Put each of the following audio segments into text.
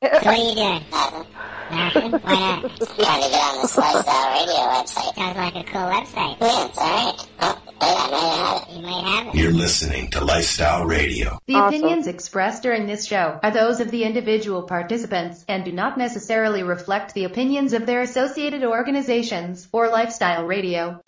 So what are you doing? Nothing. Nothing? Why not? Trying to get on this Lifestyle Radio website. Sounds like a cool website. Yeah, it's alright. Oh, wait, I might have it. You might have it. You're listening to Lifestyle Radio. The opinions expressed during this show are those of the individual participants and do not necessarily reflect the opinions of their associated organizations or Lifestyle Radio.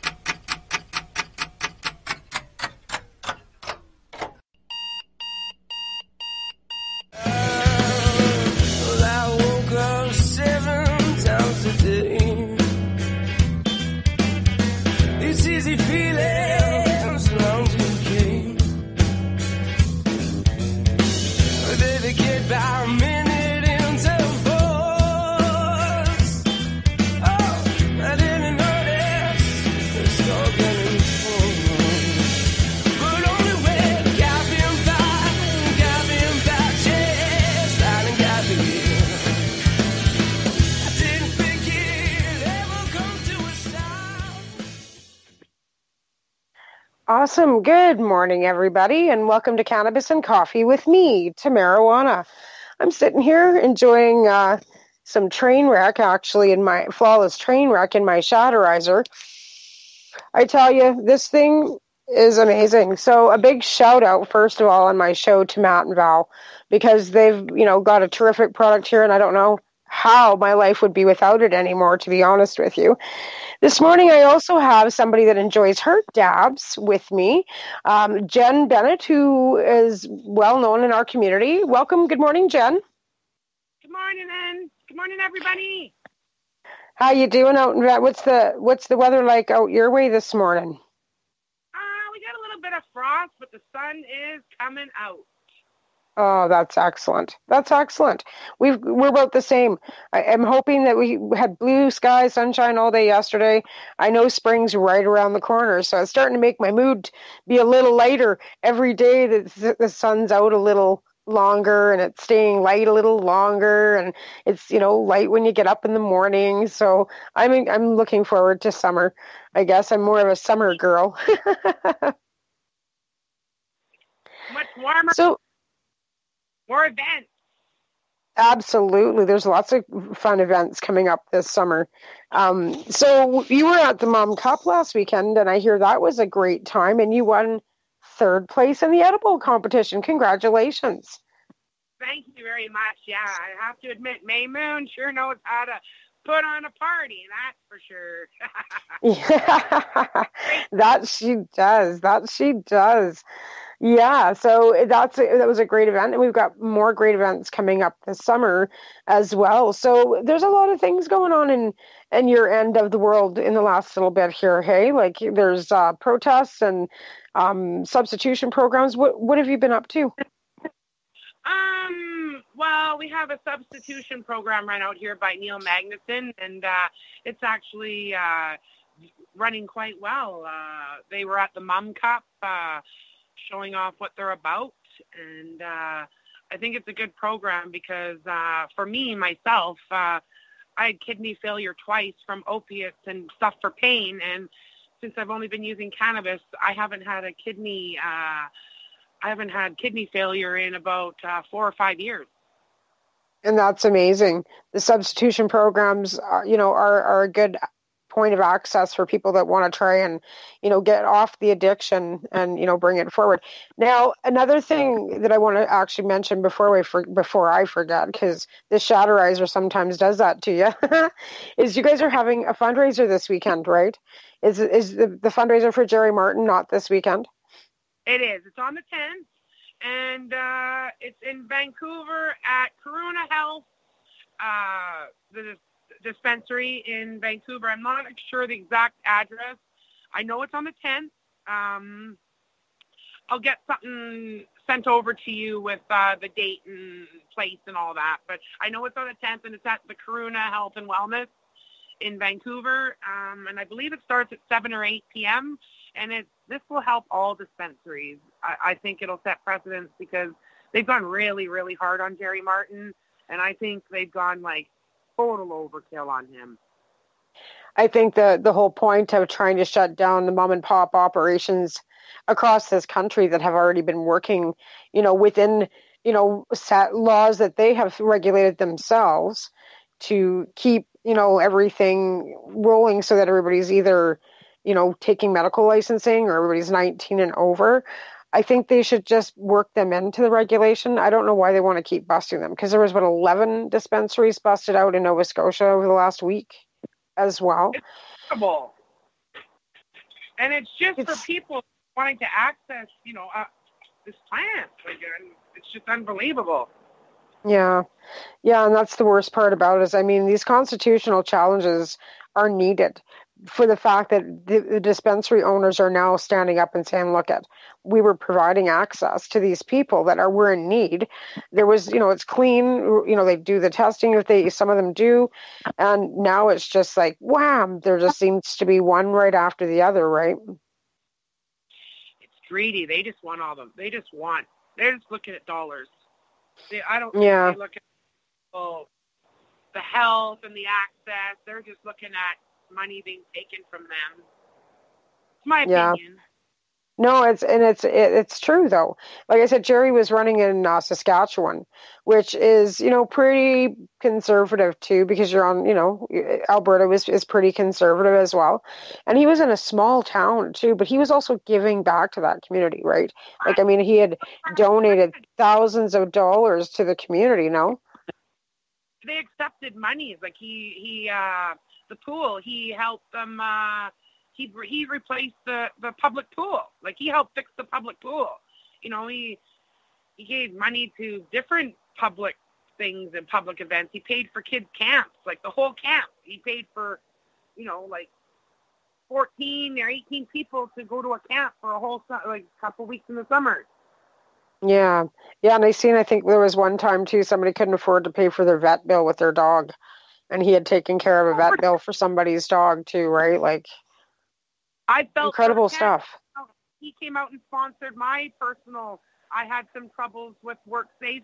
Awesome. Good morning, everybody, and welcome to Cannabis and Coffee with me, Tamarijuana. I'm sitting here enjoying some train wreck, actually, in my flawless train wreck in my Shatterizer. I tell you, this thing is amazing. So a big shout out, first of all, on my show to Matt and Val, because they've, got a terrific product here, and I don't know how my life would be without it anymore, to be honest with you. This morning, I also have somebody that enjoys her dabs with me, Jenn Bennett, who is well known in our community. Welcome. Good morning, Jenn. Good morning, Ann. Good morning, everybody. How you doing out in what's the weather like out your way this morning? We got a little bit of frost, but the sun is coming out. Oh, that's excellent. That's excellent. We're about the same. I'm hoping that we had blue sky, sunshine all day yesterday. I know spring's right around the corner, so it's starting to make my mood be a little lighter every day. The sun's out a little longer and it's staying light a little longer, and it's light when you get up in the morning. So I'm looking forward to summer. I guess I'm more of a summer girl. Much warmer. So. More events. Absolutely. There's lots of fun events coming up this summer. So you were at the Mom Cup last weekend, and I hear that was a great time, and you won third place in the edible competition. Congratulations. Thank you very much. Yeah, I have to admit, May Moon sure knows how to put on a party, that's for sure. Yeah, that she does. That she does. Yeah, so that was a great event, and we've got more great events coming up this summer as well. So there's a lot of things going on in your end of the world in the last little bit here, hey? Like there's protests and substitution programs. What have you been up to? Well, we have a substitution program run out here by Neil Magnuson, and it's actually running quite well. They were at the Mom Cup, showing off what they're about, and I think it's a good program because for me, myself, I had kidney failure twice from opiates and stuff for pain, and since I've only been using cannabis, I haven't had kidney failure in about 4 or 5 years. And that's amazing. The substitution programs are a good point of access for people that want to try and, get off the addiction and, bring it forward. Now, another thing that I want to actually mention before I forget, because the Shatterizer sometimes does that to you, is you guys are having a fundraiser this weekend, right? Is the fundraiser for Jerry Martin not this weekend? It is. It's on the 10th, and it's in Vancouver at Corona Health, the dispensary in Vancouver. I'm not sure the exact address. I know it's on the 10th. I'll get something sent over to you with the date and place and all that. But I know it's on the 10th, and it's at the Corona Health and Wellness in Vancouver. And I believe it starts at 7 or 8 p.m. And this will help all dispensaries. I think it'll set precedence because they've gone really, really hard on Jerry Martin. And I think they've gone total overkill on him. I think the whole point of trying to shut down the mom and pop operations across this country that have already been working, within set laws that they have regulated themselves to keep, everything rolling so that everybody's either, taking medical licensing or everybody's 19 and over. I think they should just work them into the regulation. I don't know why they want to keep busting them, because there was 11 dispensaries busted out in Nova Scotia over the last week as well. It's terrible. And it's just for people wanting to access, this plant. It's just unbelievable. Yeah, and that's the worst part about it is, these constitutional challenges are needed for the fact that the dispensary owners are now standing up and saying, look, we were providing access to these people that were in need. There was, it's clean, they do the testing if some of them do. And now it's just like, wham, there just seems to be one right after the other, right? It's greedy. They just want all of them. They're just looking at dollars. They look at the health and the access. They're just looking at money being taken from them. It's my opinion. No, it's true though. Like I said, Jerry was running in Saskatchewan, which is pretty conservative too, because you're on Alberta is pretty conservative as well, and he was in a small town too, but he was also giving back to that community, right? Like he had donated thousands of dollars to the community. No, they accepted monies. Like he the pool, he helped them. He replaced the public pool. Like he helped fix the public pool. He gave money to different public things and public events. He paid for kids' camps, like the whole camp. He paid for, 14 or 18 people to go to a camp for a whole couple weeks in the summer. Yeah, and I think there was one time too, somebody couldn't afford to pay for their vet bill with their dog, and he had taken care of a vet bill for somebody's dog too, right? Like, I felt incredible stuff. He came out and sponsored my personal. I had some troubles with WorkSafe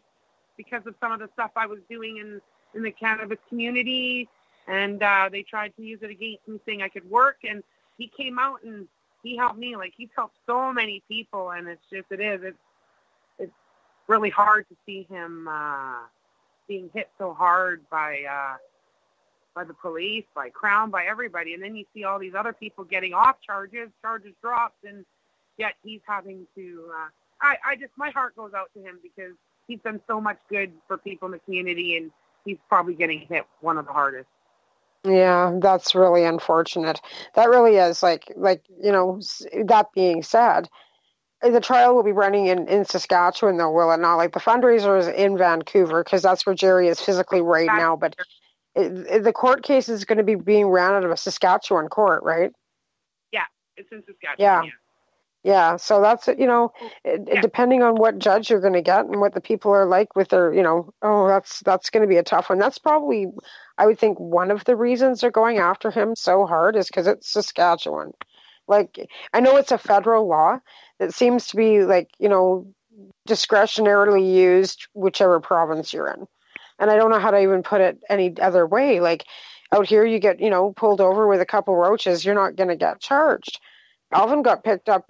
because of some of the stuff I was doing in the cannabis community, and they tried to use it against me, saying I could work. And he came out and he helped me. Like, he's helped so many people, and it's really hard to see him being hit so hard by the police, by Crown, by everybody. And then you see all these other people getting off charges dropped, and yet he's having to, my heart goes out to him because he's done so much good for people in the community, and he's probably getting hit one of the hardest. Yeah, that's really unfortunate. That really is that being said, the trial will be running in Saskatchewan though, will it not? Like the fundraiser is in Vancouver because that's where Jerry is physically right now, but the court case is going to be being ran out of a Saskatchewan court, right? Yeah, it's in Saskatchewan. Yeah. So that's depending on what judge you're going to get and what the people are like with their, that's going to be a tough one. That's probably, I would think, one of the reasons they're going after him so hard is because it's Saskatchewan. Like, I know it's a federal law that seems to be discretionarily used whichever province you're in. And I don't know how to even put it any other way. Like out here, you get, pulled over with a couple roaches, you're not going to get charged. Alvin got picked up,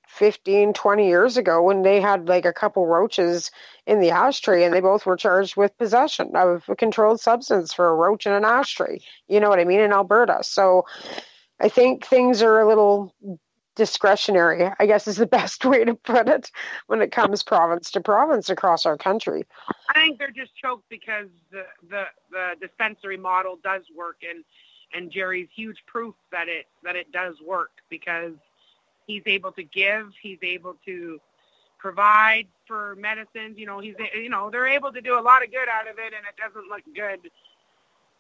15, 20 years ago when they had like a couple roaches in the ashtray, and they both were charged with possession of a controlled substance for a roach in an ashtray. You know what I mean? In Alberta. So I think things are a little discretionary, I guess is the best way to put it when it comes province to province across our country. I think they're just choked because the dispensary model does work, and Jerry's huge proof that it does work because he's able to give, he's able to provide for medicines, they're able to do a lot of good out of it, and it doesn't look good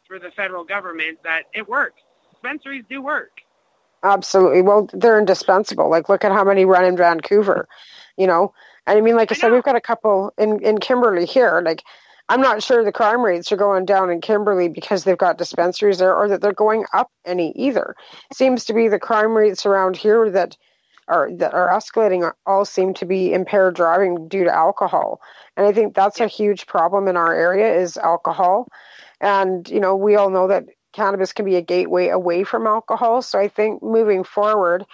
for the federal government that it works. Dispensaries do work. Absolutely. Well, they're indispensable. Like, look at how many run in Vancouver, And I mean, like I said, we've got a couple in Kimberley here. Like, I'm not sure the crime rates are going down in Kimberley because they've got dispensaries there, or that they're going up any either. Seems to be the crime rates around here that are escalating all seem to be impaired driving due to alcohol. And I think that's a huge problem in our area is alcohol. And, we all know that cannabis can be a gateway away from alcohol. So I think moving forward,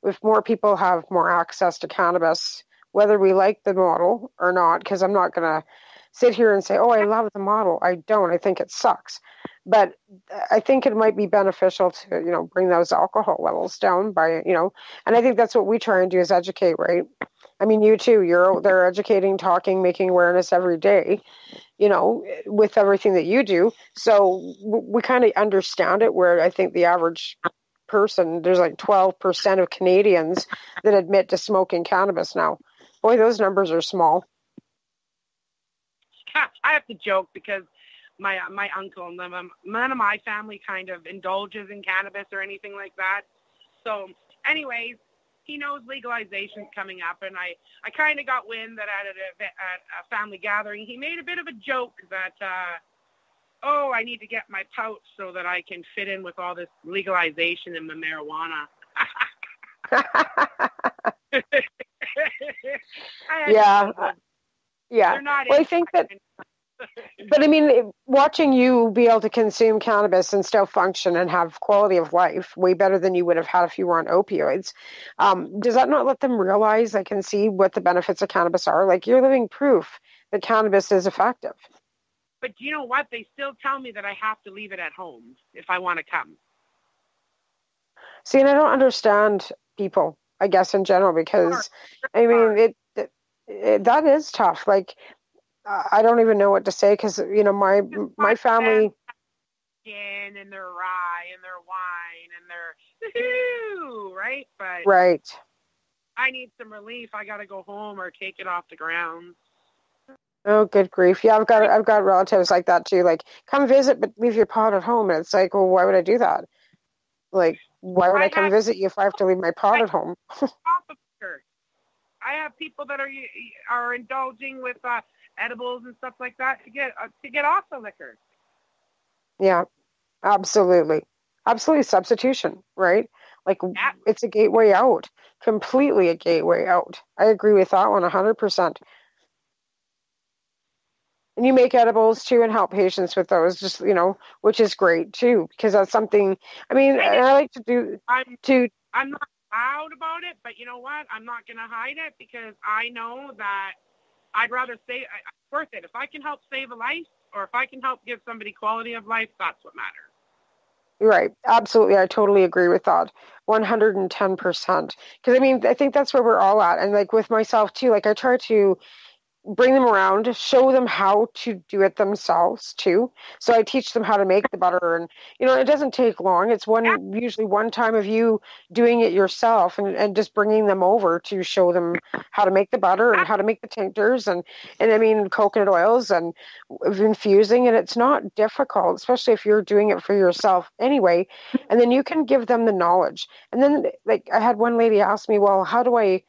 if more people have more access to cannabis, whether we like the model or not, because I'm not going to sit here and say, oh, I love the model. I don't. I think it sucks. But I think it might be beneficial to, bring those alcohol levels down by, and I think that's what we try and do is educate, right? I mean, you too, you're out there educating, talking, making awareness every day, with everything that you do. So we kind of understand it, where I think the average person, there's like 12% of Canadians that admit to smoking cannabis now. Boy, those numbers are small. I have to joke because my uncle, none of my family kind of indulges in cannabis or anything like that. So anyways, he knows legalization's coming up, and I kind of got wind that at a family gathering, he made a bit of a joke that, I need to get my pouch so that I can fit in with all this legalization in the marijuana. Yeah. Well, I think that, but I mean, watching you be able to consume cannabis and still function and have quality of life way better than you would have had if you were on opioids, does that not let them realize, I can see what the benefits of cannabis are? Like, you're living proof that cannabis is effective. But you know what? They still tell me that I have to leave it at home if I want to come. See, and I don't understand people, I guess, in general, because, I mean, that is tough. Like, I don't even know what to say, because, my family... And their rye and their wine and their woohoo, right? But right. I need some relief. I got to go home or take it off the ground. Oh, good grief. Yeah, I've got relatives like that too. Like, come visit, but leave your pot at home. And it's like, well, why would I do that? Like, why would I come visit you if I have to leave my pot at home? I have people that are indulging with edibles and stuff like that to get off the liquor. Yeah, absolutely. Absolutely substitution, right? Like, it's a gateway out. Completely a gateway out. I agree with that one 100%. And you make edibles too and help patients with those, just, which is great too, because that's something, I mean, I like to do I'm not loud about it, but you know what? I'm not going to hide it, because I know that I'd rather say it's worth it. If I can help save a life, or if I can help give somebody quality of life, that's what matters. Right. Absolutely. I totally agree with that. 110%. Because, I mean, I think that's where we're all at. And like with myself too, like I try to bring them around, show them how to do it themselves too. So I teach them how to make the butter, and it doesn't take long. It's usually one time of you doing it yourself and just bringing them over to show them how to make the butter and how to make the tinctures and I mean coconut oils and infusing, and it's not difficult, especially if you're doing it for yourself anyway. And then you can give them the knowledge. And then like I had one lady ask me, well, how do I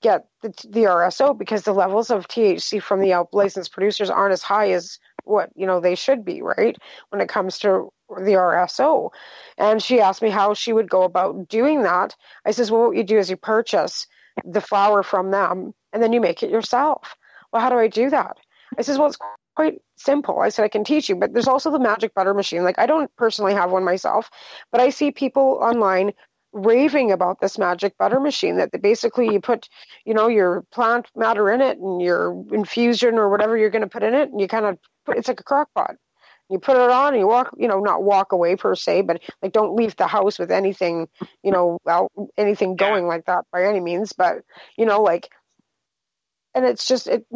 get the RSO, because the levels of THC from the licensed producers aren't as high as what they should be, right, when it comes to the RSO. And she asked me how she would go about doing that. I says, well, what you do is you purchase the flour from them and then you make it yourself. Well, how do I do that? I says, well, it's quite simple. I said, I can teach you, but there's also the magic butter machine. Like, I don't personally have one myself, but I see people online raving about this magic butter machine that basically you put, your plant matter in it and your infusion or whatever you're going to put in it, and you kind of it's like a crock pot. You put it on and you walk, not walk away per se, but like don't leave the house with anything, anything going like that by any means, but like, and it's just, it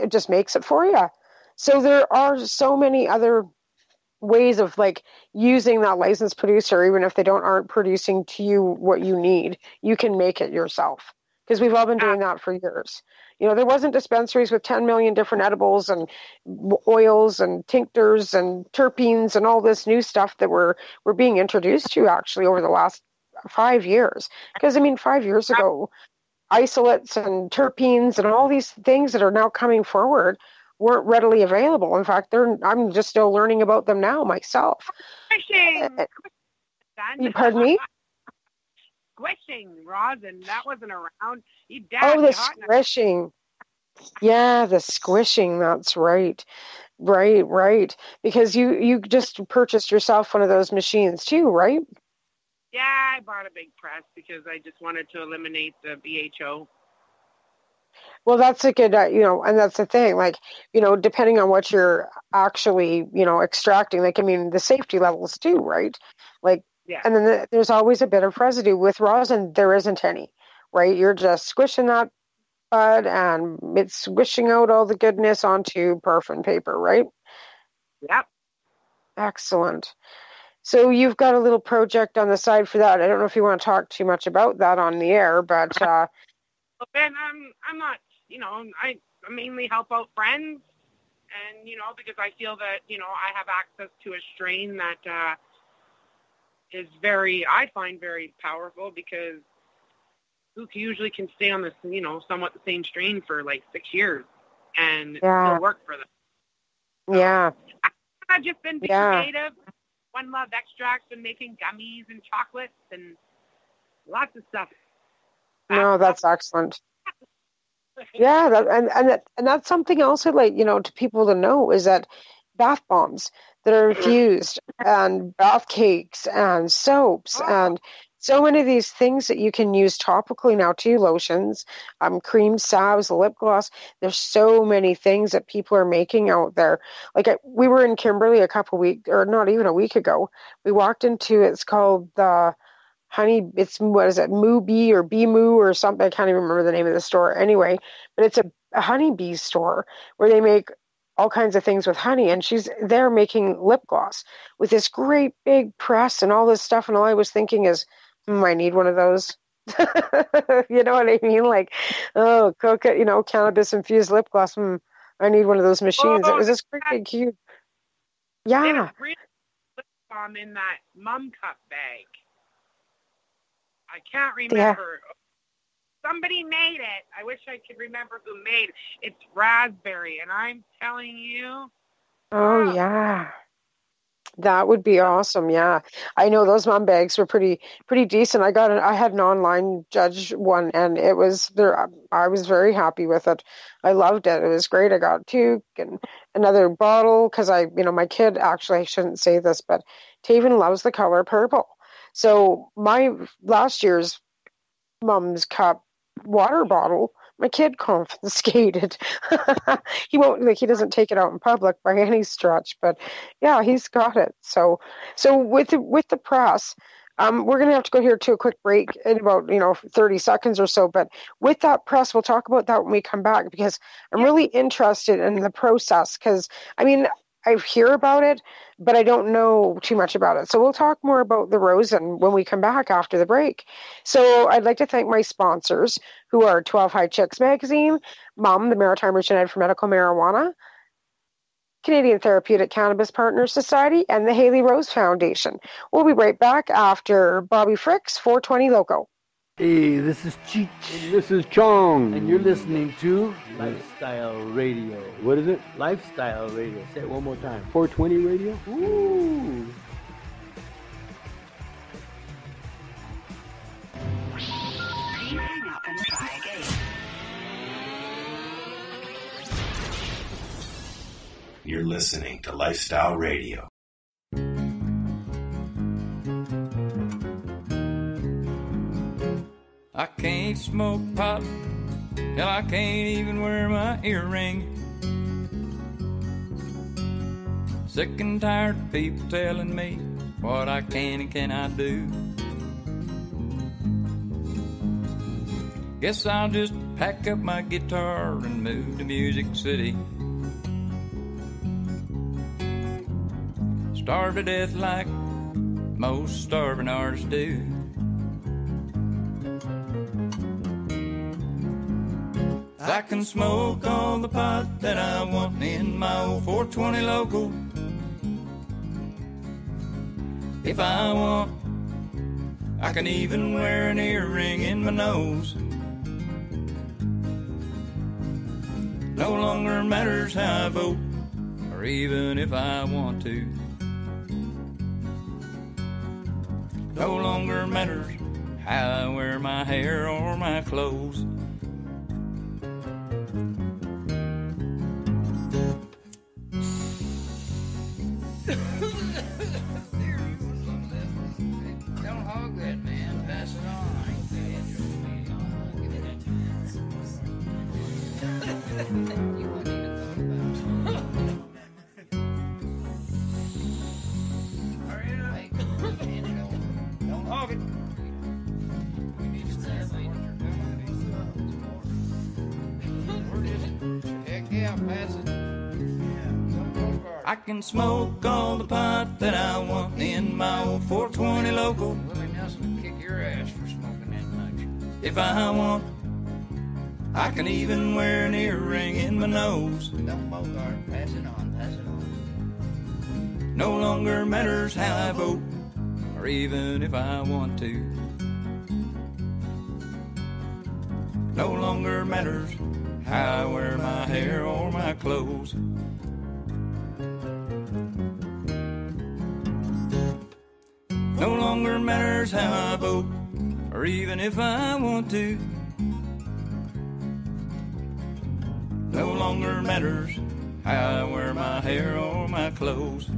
just makes it for you. So there are so many other ways of like using that licensed producer, even if they aren't producing to you what you need, you can make it yourself, because we've all been doing that for years. There wasn't dispensaries with 10 million different edibles and oils and tinctures and terpenes and all this new stuff that we're being introduced to actually over the last 5 years. Because 5 years ago, isolates and terpenes and all these things that are now coming forward weren't readily available. In fact, I'm just still learning about them now myself. Squishing. Pardon me? Squishing, rosin. That wasn't around. The squishing. Yeah, the squishing. That's right. Right. Because you just purchased yourself one of those machines too, right? Yeah, I bought a big press because I just wanted to eliminate the BHO. Well, that's a good, and that's the thing, like, depending on what you're actually, extracting, like, I mean, the safety levels too, right? Like, Yeah. and then there's always a bit of residue. With rosin, there isn't any, right? You're just squishing that bud and it's swishing out all the goodness onto paraffin paper, right? Yep. Excellent. So you've got a little project on the side for that. I don't know if you want to talk too much about that on the air, but Well, Ben, I'm not, I mainly help out friends, and because I feel that I have access to a strain that is I find very powerful, because who usually can stay on this somewhat the same strain for like 6 years and still work for them. So yeah. I've just been being creative. One Love Extracts and making gummies and chocolates and lots of stuff. No, that's excellent. Yeah, and that's something else I'd like, to people to know, is that bath bombs that are infused and bath cakes and soaps and so many of these things that you can use topically now too, lotions, cream salves, lip gloss. There's so many things that people are making out there. Like we were in Kimberley a couple weeks, or not even a week ago. We walked into, it's called the Honey, it's, what is it, Moo Bee or Bee Moo or something. I can't even remember the name of the store anyway, but it's a honeybee store where they make all kinds of things with honey, and she's there making lip gloss with this great big press and all this stuff. And all I was thinking is, I need one of those. You know what I mean? Like, oh, cannabis infused lip gloss. I need one of those machines. It was this great big cute. Yeah. They have real lip balm in that mum cup bag. I can't remember. Yeah. Somebody made it. I wish I could remember who made it. It's raspberry, and I'm telling you. Oh, yeah. That would be awesome. Yeah. I know those mom bags were pretty decent. I had an online judge one, and it was there. I was very happy with it. I loved it. It was great. I got two and another bottle, because my kid, actually, I shouldn't say this, but Taven loves the color purple. So my last year's mom's cup water bottle, my kid confiscated. He doesn't take it out in public by any stretch, but yeah, he's got it. So with the press, we're going to have to go here to a quick break in about 30 seconds or so. But with that press, we'll talk about that when we come back, because I'm really interested in the process. Because I hear about it, but I don't know too much about it. So we'll talk more about the rosin when we come back after the break. So I'd like to thank my sponsors, who are 12 High Chicks Magazine, MUM, the Maritime United for Medical Marijuana, Canadian Therapeutic Cannabis Partners Society, and the Haley Rose Foundation. We'll be right back after Bobby Frick's 420 Loco. Hey, this is Cheech. And this is Chong. And you're listening to Lifestyle Radio. What is it? Lifestyle Radio. Say it one more time. 420 Radio? Ooh. Hang up and try again. You're listening to Lifestyle Radio. I can't smoke pot, hell, I can't even wear my earring. Sick and tired of people telling me what I can and cannot do. Guess I'll just pack up my guitar and move to Music City. Starve to death like most starving artists do. I can smoke all the pot that I want in my old 420 Local. If I want, I can even wear an earring in my nose. No longer matters how I vote, or even if I want to. No longer matters how I wear my hair or my clothes. Don't hog that, man. Pass it on. I can smoke all the pot that I want in my old 420 local. Willie Nelson will kick your ass for smoking that much. If I want, I can even wear an earring in my nose. Don't Bogart, pass it on, pass it on. No longer matters how I vote, or even if I want to. No longer matters how I wear my hair or my clothes. No longer matters how I vote, or even if I want to. No longer matters how I wear my hair or my clothes.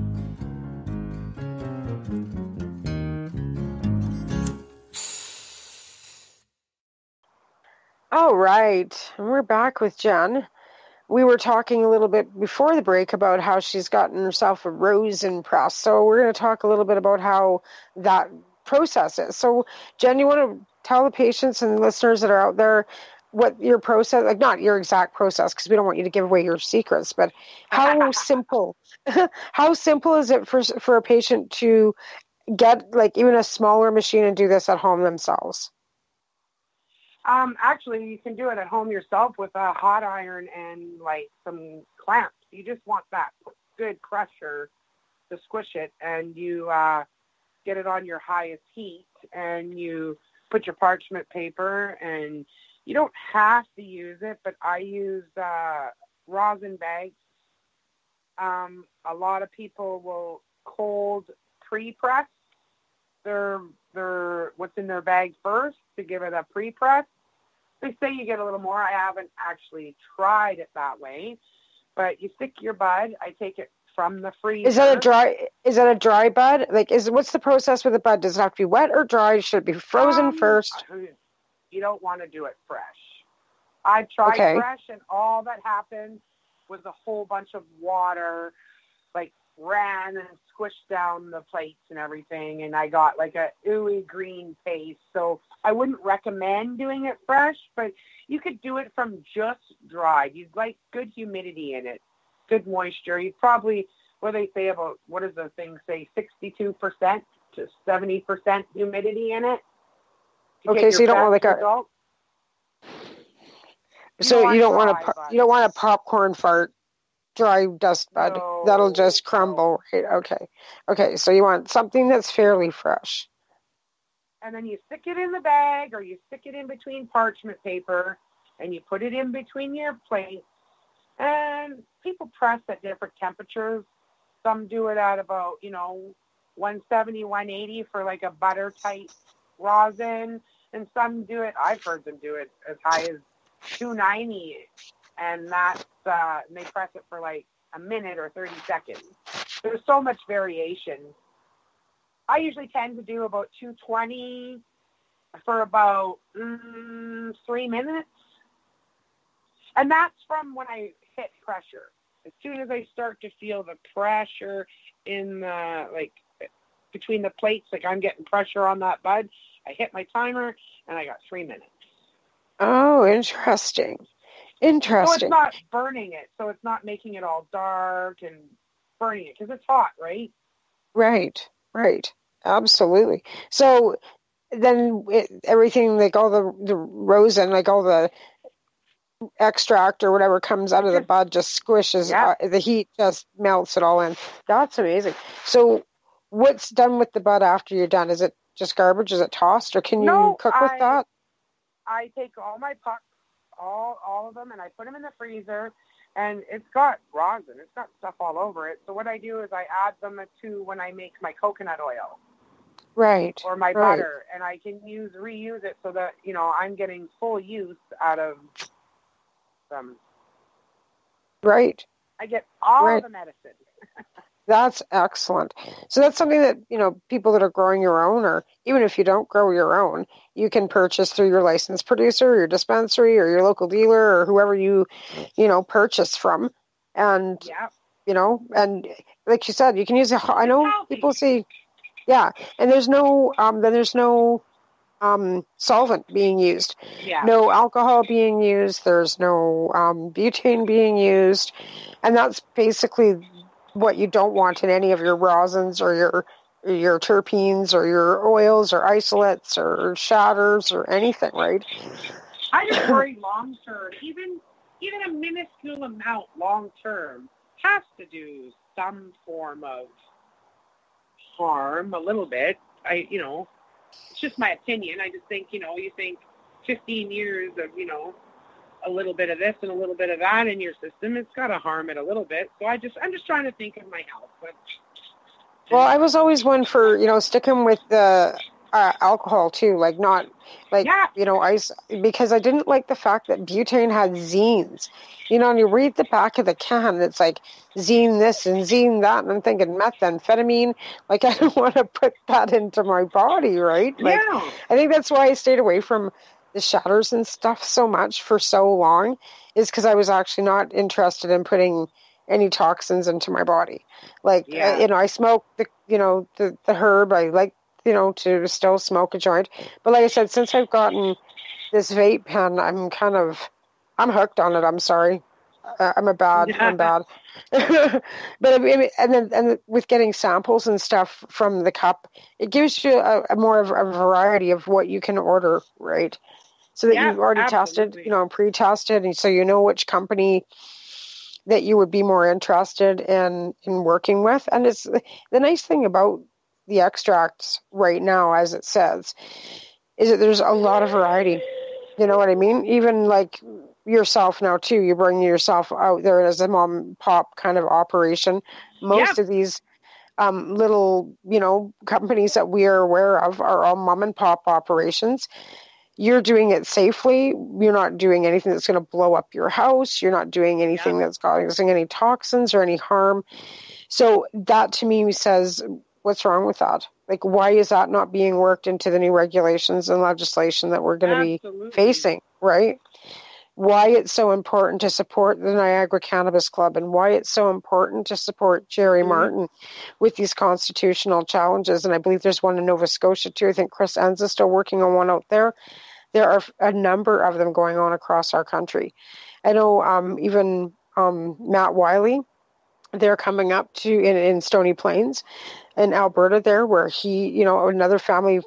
All right, and we're back with Jenn. We were talking a little bit before the break about how she's gotten herself a rosin press. So we're going to talk a little bit about how that process is. So, Jenn, you want to tell the patients and listeners that are out there what your process, like not your exact process, because we don't want you to give away your secrets, but how simple, how simple is it for a patient to get like even a smaller machine and do this at home themselves? Actually, you can do it at home yourself with a hot iron and like some clamps. You just want that good pressure to squish it, and you get it on your highest heat, and you put your parchment paper, and you don't have to use it, but I use rosin bags. A lot of people will cold pre-press their what's in their bag first to give it a pre-press. They say you get a little more. I haven't actually tried it that way, but you stick your bud. I take it from the freezer. Is that a dry bud? Like, what's the process with the bud? Does it have to be wet or dry? Should it be frozen first? You don't want to do it fresh. I tried fresh, and all that happened was a whole bunch of water, like ran and squished down the plates and everything, and I got like a ooey green paste. So I wouldn't recommend doing it fresh, but you could do it from just dried. You'd like good humidity in it, good moisture. You'd probably, what do they say about, what does the thing say, 62% to 70% humidity in it? Okay, so you don't want like result. You don't want a popcorn fart dry dust bud. No, that'll just crumble. No. Okay, so you want something that's fairly fresh. And then you stick it in the bag, or you stick it in between parchment paper, and you put it in between your plates. And people press at different temperatures. Some do it at about 170, 180 for like a butter type rosin, and some do it, I've heard them do it as high as 290, and that's and they press it for like a minute or 30 seconds. There's so much variation. I usually tend to do about 220 for about 3 minutes, and that's from when I hit pressure. As soon as I start to feel the pressure in the, like, between the plates, like I'm getting pressure on that bud, I hit my timer, and I got 3 minutes. Oh, interesting. So it's not burning it, so it's not making it all dark and burning it, because it's hot, right? Right. Absolutely. So then everything, like all the rosin, like all the extract or whatever comes out of the bud just squishes. Yeah. The heat just melts it all in. That's amazing. So what's done with the bud after you're done? Is it just garbage? Is it tossed, or can you cook with that? I take all my pucks, all of them, and I put them in the freezer, and it's got rosin. It's got stuff all over it. So what I do is I add them to when I make my coconut oil. Right. Or my butter, and I can reuse it so that, I'm getting full use out of them. Right. I get all the medicine. That's excellent. So that's something that, people that are growing your own, or even if you don't grow your own, you can purchase through your licensed producer, your dispensary, or your local dealer, or whoever you purchase from. And, and like you said, you can use it. I know people say, and there's no solvent being used. Yeah. No alcohol being used. There's no butane being used. And that's basically what you don't want in any of your rosins or your terpenes or your oils or isolates or shatters or anything, right? I just worry long term, even a minuscule amount long term has to do some form of harm, a little bit. It's just my opinion. I just think, you think 15 years of, a little bit of this and a little bit of that in your system, it's got to harm it a little bit. So I'm just trying to think of my health. Well, I was always one for, sticking with the alcohol too, ice, because I didn't like the fact that butane had zines. And you read the back of the can, it's like zine this and zine that, and I'm thinking methamphetamine. I don't want to put that into my body, right? I think that's why I stayed away from the shatters and stuff so much for so long, is because I was actually not interested in putting any toxins into my body. I smoke the herb. I like, to still smoke a joint. But like I said, since I've gotten this vape pen, I'm hooked on it. I'm sorry. I'm bad. But and with getting samples and stuff from the cup, it gives you a more of a variety of what you can order, right? So that you've already tested, pre-tested, and so you know which company that you would be more interested in working with. And it's the nice thing about the extracts right now, as it says, is that there's a lot of variety. You know what I mean? Even like yourself now too, you bring yourself out there as a mom and pop kind of operation. Most of these little, companies that we are aware of are all mom and pop operations. You're doing it safely. You're not doing anything that's going to blow up your house. You're not doing anything that's causing any toxins or any harm. So that to me says, what's wrong with that? Why is that not being worked into the new regulations and legislation that we're going to be facing, right? Why it's so important to support the Niagara Cannabis Club, and why it's so important to support Jerry Martin with these constitutional challenges. And I believe there's one in Nova Scotia too. I think Chris Enns is still working on one out there. There are a number of them going on across our country. I know even Matt Wiley, they're coming up to in Stony Plains in Alberta there, where he, another family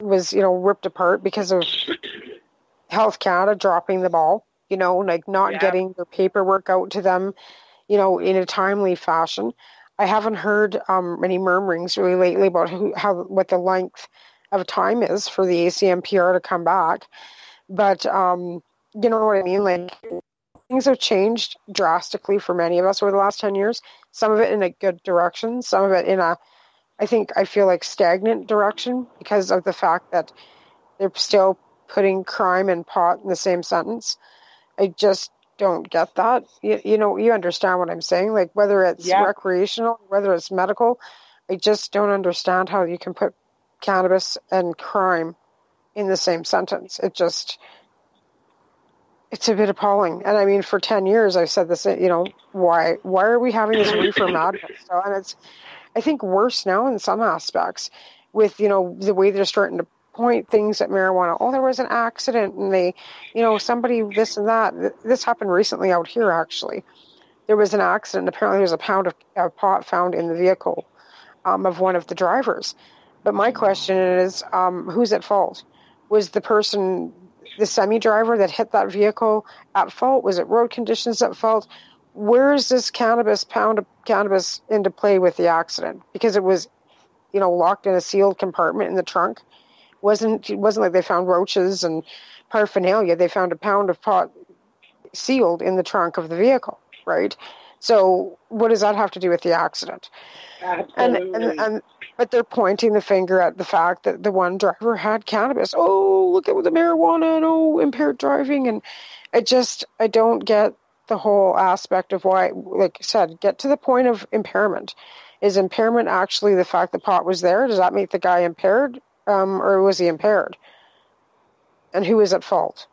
was, ripped apart because of Health Canada dropping the ball, not getting their paperwork out to them, in a timely fashion. I haven't heard any murmurings really lately about what the length of time is for the ACMPR to come back. But, you know what I mean? Things have changed drastically for many of us over the last 10 years. Some of it in a good direction, some of it in I feel like stagnant direction, because of the fact that they're still putting crime and pot in the same sentence. I just don't get that. You understand what I'm saying? Whether it's recreational, whether it's medical, I just don't understand how you can put cannabis and crime in the same sentence. It's a bit appalling. And I mean, for 10 years, I've said this, why are we having this reefer madness? So, and it's, I think, worse now in some aspects with, the way they're starting to point things at marijuana. Oh, there was an accident and they, somebody this and that. This happened recently out here, actually. There was an accident. Apparently there was a pound of pot found in the vehicle of one of the drivers. But my question is, who's at fault? Was the person, the semi-driver that hit that vehicle, at fault? Was it road conditions at fault? Where is this pound of cannabis into play with the accident? Because it was, locked in a sealed compartment in the trunk. It wasn't like they found roaches and paraphernalia. They found a pound of pot sealed in the trunk of the vehicle, right? So what does that have to do with the accident? Absolutely. But they're pointing the finger at the fact that the one driver had cannabis. Oh, look at the marijuana and impaired driving. And I don't get the whole aspect of why, like I said, get to the point of impairment. Is impairment actually the fact the pot was there? Does that make the guy impaired? Or was he impaired? And who is at fault?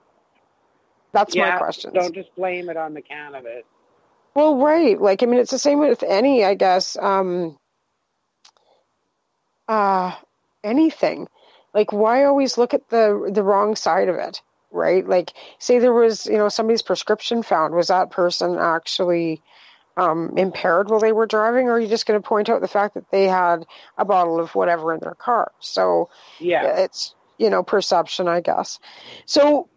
That's my question. Don't just blame it on the cannabis. Well, right. It's the same with any, I guess, anything. Like, why always look at the wrong side of it, right? Like, say there was, somebody's prescription found. Was that person actually impaired while they were driving, or are you just going to point out the fact that they had a bottle of whatever in their car? So it's, perception, I guess. So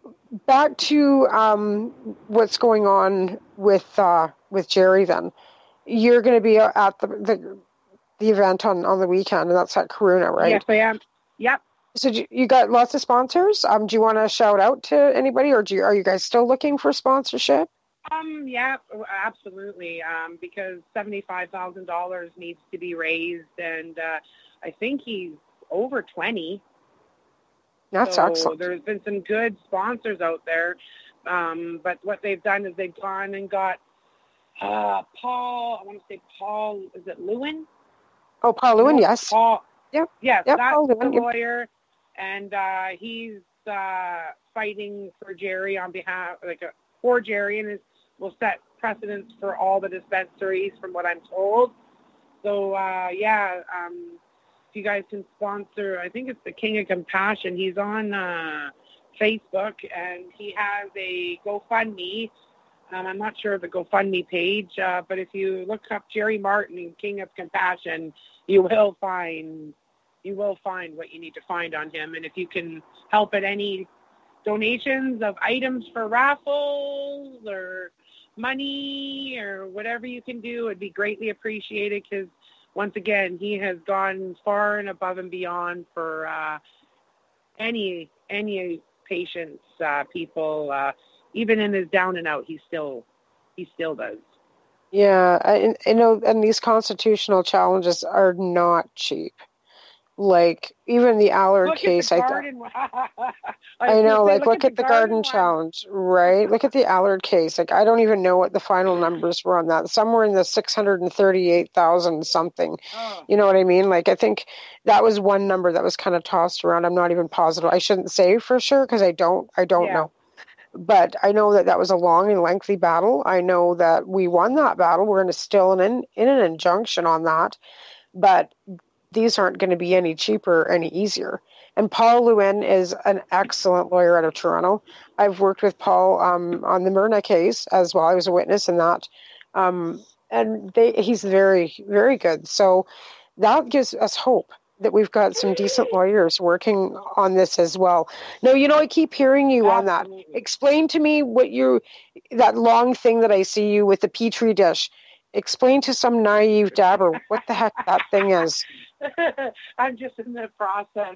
back to what's going on with Jerry then. You're going to be at the event on the weekend, and that's at Corona, right? Yes, I am. Yep. So you got lots of sponsors. Do you want to shout out to anybody, or are you guys still looking for sponsorship? Yeah, absolutely. Because $75,000 needs to be raised, and I think he's over 20. That's excellent. There's been some good sponsors out there, but what they've done is they've gone and got Paul. I want to say Paul. Is it Lewin? Oh, Paul Lewin. Yes. Paul. Yep. Yes, yep, that's Paul the Lewin, lawyer, and he's fighting for Jerry on behalf, for Jerry, and will set precedents for all the dispensaries, from what I'm told. So, if you guys can sponsor, I think it's the King of Compassion. He's on Facebook, and he has a GoFundMe. I'm not sure of the GoFundMe page, but if you look up Jerry Martin and King of Compassion, you will find what you need to find on him. And if you can help at any donations of items for raffles or money or whatever you can do, it'd be greatly appreciated, because once again, he has gone far and above and beyond for any patients, people, even in his down and out, he still does. Yeah, I know, and these constitutional challenges are not cheap. Like, even the Allard case, I know, look at the garden challenge, right? Look at the Allard case. Like, I don't even know what the final numbers were on that. Somewhere in the 638,000 something. Oh. You know what I mean? Like, I think that was one number that was kind of tossed around. I'm not even positive. I shouldn't say for sure, because I don't know. But I know that was a long and lengthy battle. I know that we won that battle. We're still in an injunction on that. But these aren't going to be any cheaper, any easier. And Paul Lewin is an excellent lawyer out of Toronto. I've worked with Paul on the Myrna case as well. I was a witness in that. And he's very, very good. So that gives us hope that we've got some decent lawyers working on this as well. No, I keep hearing you on that. Explain to me that long thing that I see you with the Petri dish. Explain to some naive dabber what the heck that thing is. I'm just in the process.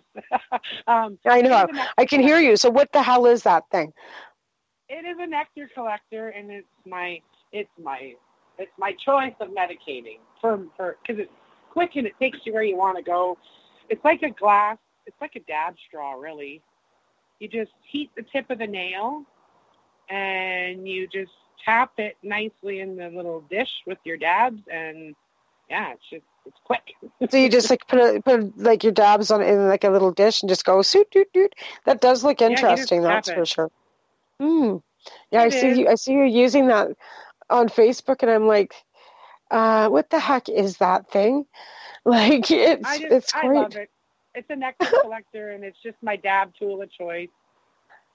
I know. I can hear you. So what the hell is that thing? It is a nectar collector, and it's my choice of medicating for because it's quick and it takes you where you want to go. It's like a glass. It's like a dab straw, really. You just heat the tip of the nail, and you just tap it nicely in the little dish with your dabs, and it's quick. So you just put like your dabs on in like a little dish and just go soot doot doot. That does look interesting, that's for sure. Yeah, I see you using that on Facebook, and I'm like, what the heck is that thing? Like, it's great. I love it. It's a nectar collector, and it's just my dab tool of choice.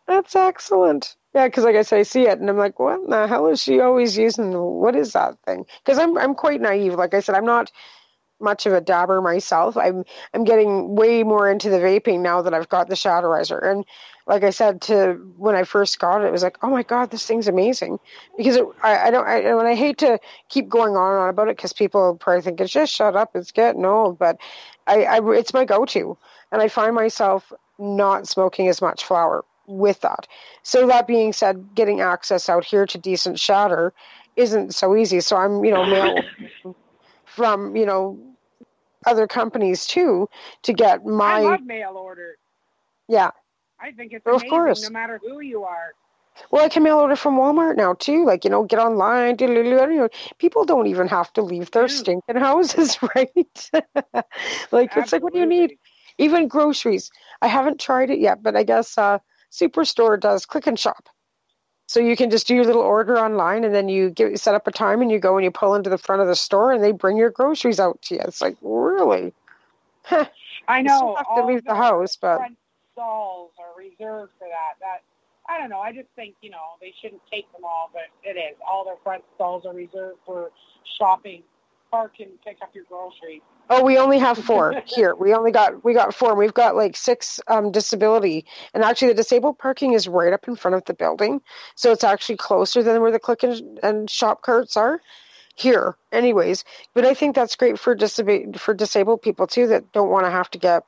That's excellent. Yeah, because like I said, I see it, and I'm like, what in the hell is she always using? What is that thing? Because I'm quite naive. Like I said, I'm not much of a dabber myself. I'm getting way more into the vaping now that I've got the Shatterizer. And like I said, when I first got it, it was like, oh my God, this thing's amazing. Because I hate to keep going on and on about it, because people probably think it's just shut up, it's getting old. But it's my go-to, and I find myself not smoking as much flower with that. So that being said, getting access out here to decent shatter isn't so easy. So I'm, mail from, other companies too to get my. I love mail order. Yeah. I think it's amazing, of course. no matter who you are. Well, I can mail order from Walmart now too. Like, get online. People don't even have to leave their stinking houses, right? Like, Absolutely. It's like, what do you need? Even groceries. I haven't tried it yet, but I guess Superstore does click and shop. So you can just do your little order online, and then you set up a time, and you go and you pull into the front of the store, and they bring your groceries out to you. It's like, really? I You know. still have to all leave the the house, but front stalls are reserved for that. I don't know. I just think, they shouldn't take them all, but it is. All their front stalls are reserved for shopping, park, and pick up your groceries. oh, we only have 4 here. We got 4. We've got like 6 disability, and actually the disabled parking is right up in front of the building, so it's actually closer than where the click and shop carts are here. Anyways, but I think that's great for disabled people too that don't want to have to get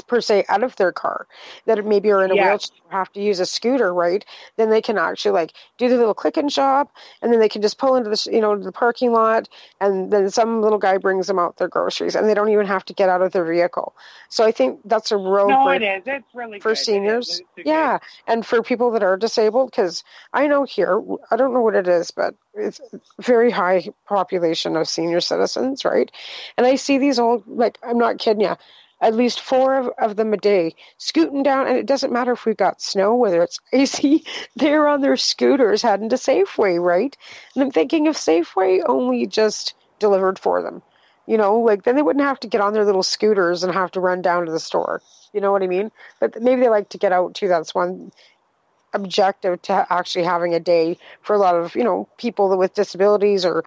per se out of their car, that maybe are in a wheelchair, have to use a scooter, right? Then they can actually like do the little click and shop, and then they can just pull into the parking lot, and then some little guy brings them out their groceries, and they don't even have to get out of their vehicle. So I think that's a real great it is. It's really for good. seniors. It's Yeah, and for people that are disabled, because I know here, I don't know what it is, but it's a very high population of senior citizens, right? And I see these old, like, I'm not kidding you, at least 4 of them a day, scooting down, and it doesn't matter if we've got snow, whether it's icy, they're on their scooters heading to Safeway, right? And I'm thinking if Safeway only just delivered for them, like then they wouldn't have to get on their little scooters and have to run down to the store. You know what I mean? But maybe they like to get out too. That's one objective to actually having a day for a lot of, people with disabilities or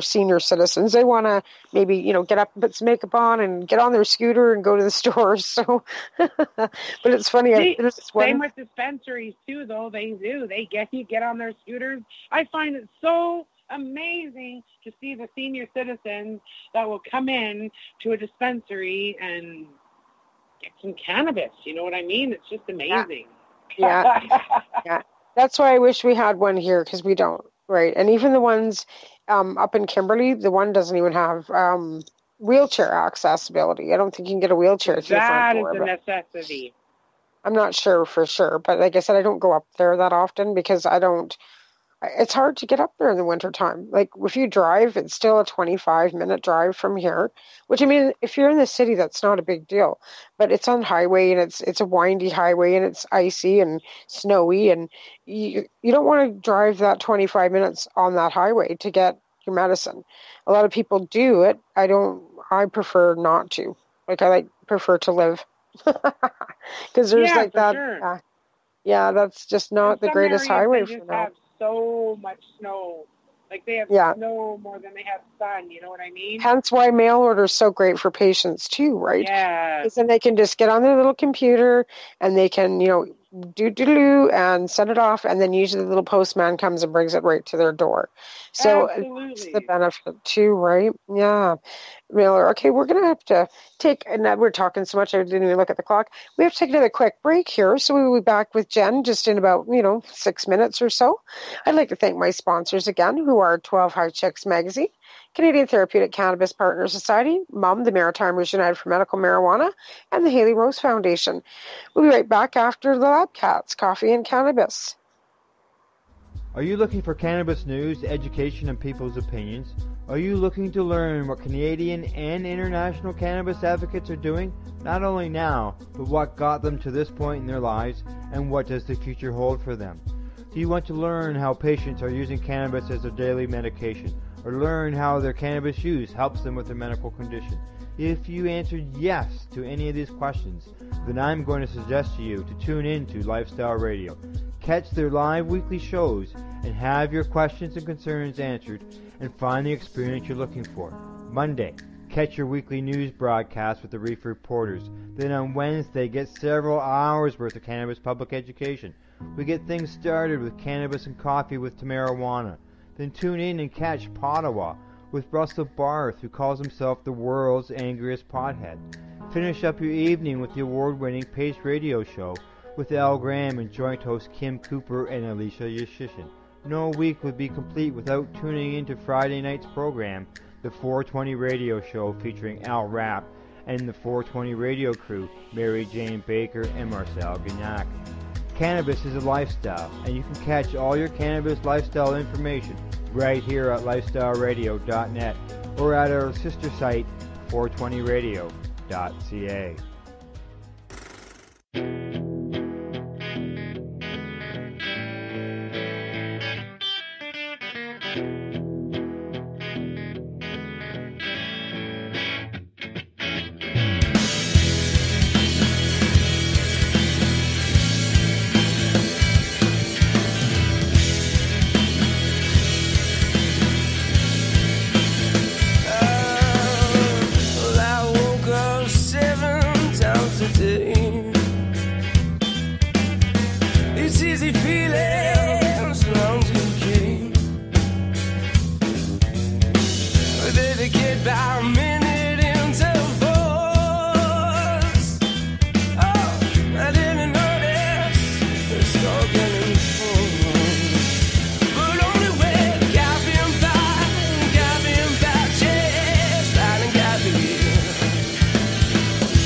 senior citizens. They want to maybe, get up, put some makeup on and get on their scooter and go to the stores. So, but it's funny. Same with dispensaries too, though. They do. They get on their scooters. I find it so amazing to see the senior citizens that will come in to a dispensary and get some cannabis. You know what I mean? It's just amazing. Yeah. Yeah. That's why I wish we had one here, because we don't. Right. And even the ones up in Kimberley, the one doesn't even have wheelchair accessibility. I don't think you can get a wheelchair through the front door. That is a necessity. I'm not sure for sure. But like I said, I don't go up there that often because it's hard to get up there in the wintertime. Like if you drive, it's still a 25-minute drive from here, which I mean, if you're in the city, that's not a big deal, but it's on highway and it's a windy highway and it's icy and snowy, and you don't want to drive that 25 minutes on that highway to get your medicine. A lot of people do it. I prefer not to. Like I prefer to live because there's like that. Sure. Yeah, that's just not the greatest highway for that. So much snow. Like they have snow more than they have sun, you know what I mean? Hence why mail order is so great for patients too, right? Yeah. Because then they can just get on their little computer and they can, do and send it off, and then usually the little postman comes and brings it right to their door. So it's the benefit too, right? Yeah. Mailer. Okay, we're going to have to take, and we're talking so much I didn't even look at the clock. We have to take another quick break here, so we will be back with Jenn just in about, 6 minutes or so. I'd like to thank my sponsors again, who are 12 High Chicks Magazine, Canadian Therapeutic Cannabis Partners Society, MUM, the Maritimers United for Medical Marijuana, and the Haley Rose Foundation. We'll be right back after the Lab Cats, Coffee and Cannabis. Are you looking for cannabis news, education, and people's opinions? Are you looking to learn what Canadian and international cannabis advocates are doing, not only now, but what got them to this point in their lives, and what does the future hold for them? Do you want to learn how patients are using cannabis as their daily medication, or learn how their cannabis use helps them with their medical condition? If you answered yes to any of these questions, then I'm going to suggest to you to tune in to Lifestyle Radio. Catch their live weekly shows and have your questions and concerns answered and find the experience you're looking for. Monday, catch your weekly news broadcast with the Reef Reporters. Then on Wednesday, get several hours worth of cannabis public education. We get things started with Cannabis and Coffee with Tamarijuana. Then tune in and catch Pottawa with Russell Barth, who calls himself the world's angriest pothead. Finish up your evening with the award-winning Pace Radio Show with Al Graham and joint host Kim Cooper and Alicia Yashishin. No week would be complete without tuning into Friday night's program, the 420 Radio Show featuring Al Rapp and the 420 Radio crew, Mary Jane Baker and Marcel Gignac. Cannabis is a lifestyle, and you can catch all your cannabis lifestyle information right here at lifestyleradio.net or at our sister site, 420radio.ca. about a minute into force. Oh, I didn't notice the star getting full. But only with coffee and pie, chest, pie and coffee.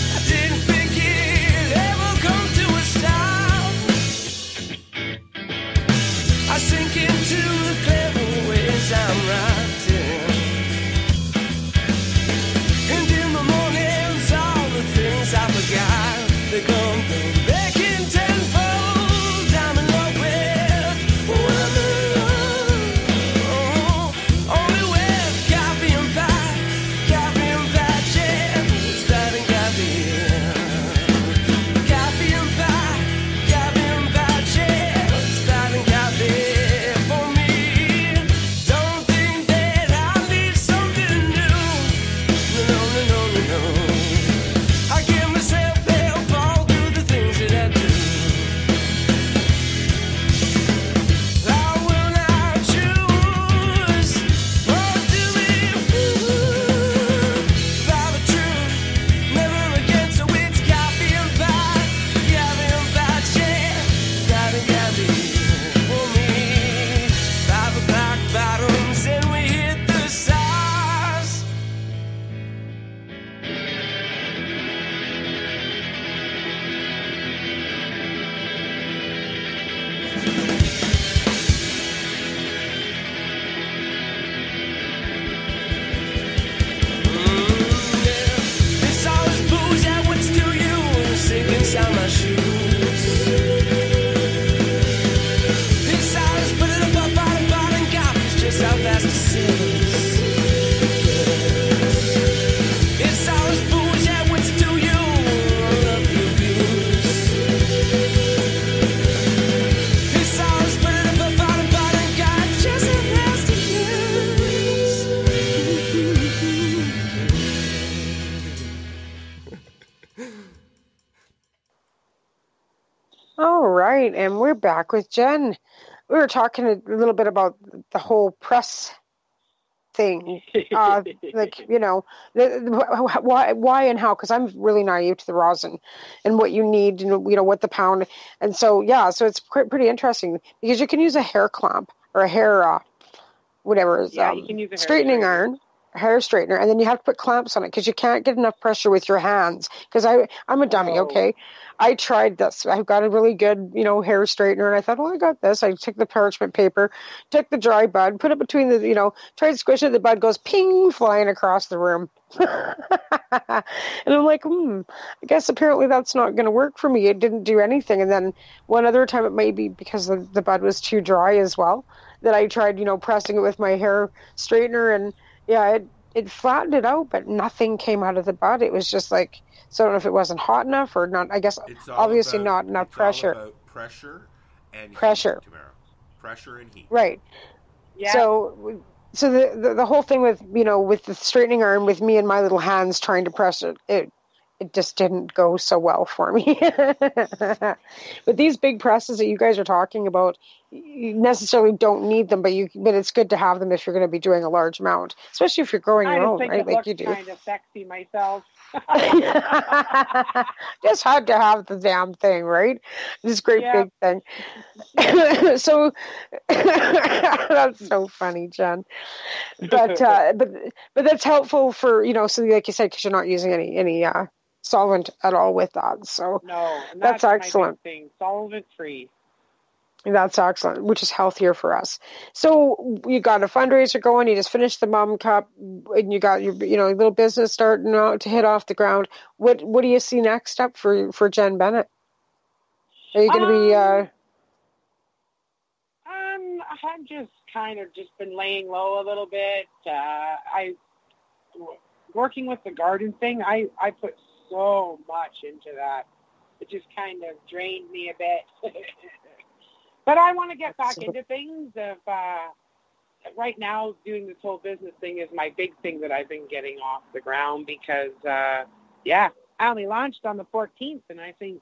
I didn't think it'd ever come to a stop. I sink into the clever ways I'm writing. And in the mornings, all the things I forgot, they come back in tenfold. I'm in love with women. Only with coffee and pie, chest, pie and coffee. Coffee and pie, chest, pie and coffee. For me, don't think that I need something new. No. I give myself help all through the things that I do. How will I choose? Or do we fool by the truth? Never again, so it's coffee and pie, chest, pie and coffee. For me, 5 o'clock bottoms and we hit the stars. It's always booze that what's to you, sink inside my shoes. It's always put it up by the bottom, coffee's just how fast it sings. It's always booze that what's to you, love you abuse. It's always put it up by the bottom, God, just how fast it sings. All right, and we're back with Jen. We were talking a little bit about the whole press thing, like, you know, why and how, because I'm really naive to the rosin and what you need, you know, what the pound, and so, yeah, so it's pretty interesting, because you can use a hair clamp or a hair, whatever, Yeah, you can use a hair straightening iron, a hair straightener, and then you have to put clamps on it, because you can't get enough pressure with your hands, because I'm a dummy, okay? I tried this. I've got a really good, you know, hair straightener, and I thought, oh, I got this. I took the parchment paper, took the dry bud, put it between the, you know, tried to squish it. The bud goes ping, flying across the room. And I'm like, I guess apparently that's not going to work for me. It didn't do anything. And then one other time, it may be because the bud was too dry as well, that I tried, you know, pressing it with my hair straightener, and yeah, it flattened it out, but nothing came out of the bud. It was just like, so I don't know if it wasn't hot enough or not. I guess obviously not enough pressure. It's all about pressure and pressure. Heat, Tamara. Pressure and heat. Right. Yeah. So the whole thing with, you know, with the straightening iron, with me and my little hands trying to press it just didn't go so well for me. But these big presses that you guys are talking about, you necessarily don't need them, but it's good to have them if you're going to be doing a large amount, especially if you're growing your own, right? Like you do. I just think it looks kind of sexy myself. Just had to have the damn thing, right? This great big thing. So that's so funny, Jen. But that's helpful for, you know, so like you said, because you're not using any solvent at all with that. So no, and that's excellent. My big thing, solvent free. That's excellent, which is healthier for us. So you got a fundraiser going. You just finished the Mom Cup, and you got your, you know, little business starting out to hit off the ground. What do you see next up for Jenn Bennett? Are you going to be? I've just kind of just been laying low a little bit. Working with the garden thing. I put so much into that. It just kind of drained me a bit. But I want to get back into things. Right now, doing this whole business thing is my big thing that I've been getting off the ground because, I only launched on the 14th, and I think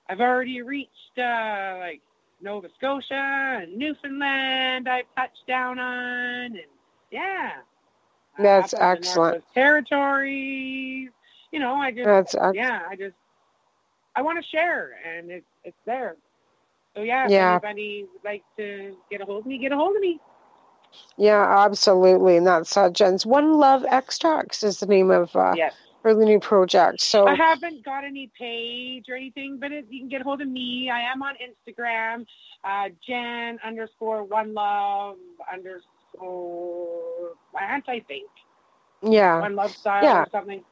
I've already reached, like, Nova Scotia and Newfoundland I've touched down on, and, yeah. That's up in the excellent. Northwest Territories. You know, I want to share, and it's there. So if anybody would like to get a hold of me, get a hold of me. Yeah, absolutely. And that's Jenn's One Love Extracts is the name of her new project. So I haven't got any page or anything, but you can get a hold of me. I am on Instagram, Jen_1love_ plant, I think. Yeah. One Love Style or something.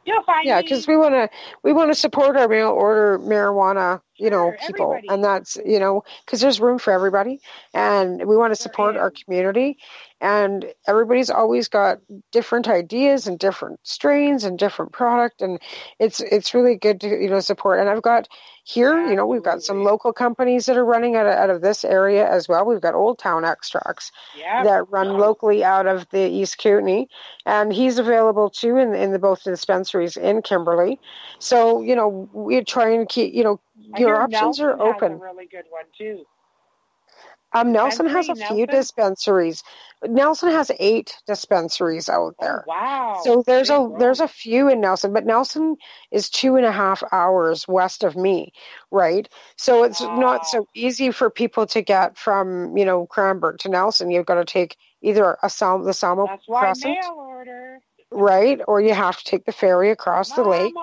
You'll find me. Yeah, because we want to support our mail order marijuana, people, everybody. and that's because there's room for everybody, and we want to support our community, and everybody's always got different ideas and different strains and different product, and it's really good to support. And I've got here, we've got some local companies that are running out of this area as well. We've got Old Town Extracts that run locally out of the East Kootenay, and he's available too in both the dispensaries in Kimberley. So we try and keep your options are open. Has a really good one too. Nelson has a few dispensaries. Nelson has 8 dispensaries out there. Oh, wow. So there's a few in Nelson, but Nelson is 2.5 hours west of me, right? So it's not so easy for people to get from, Cranbrook to Nelson. You've got to take either the Salmo Crescent. Mail order. Right, or you have to take the ferry across the lake.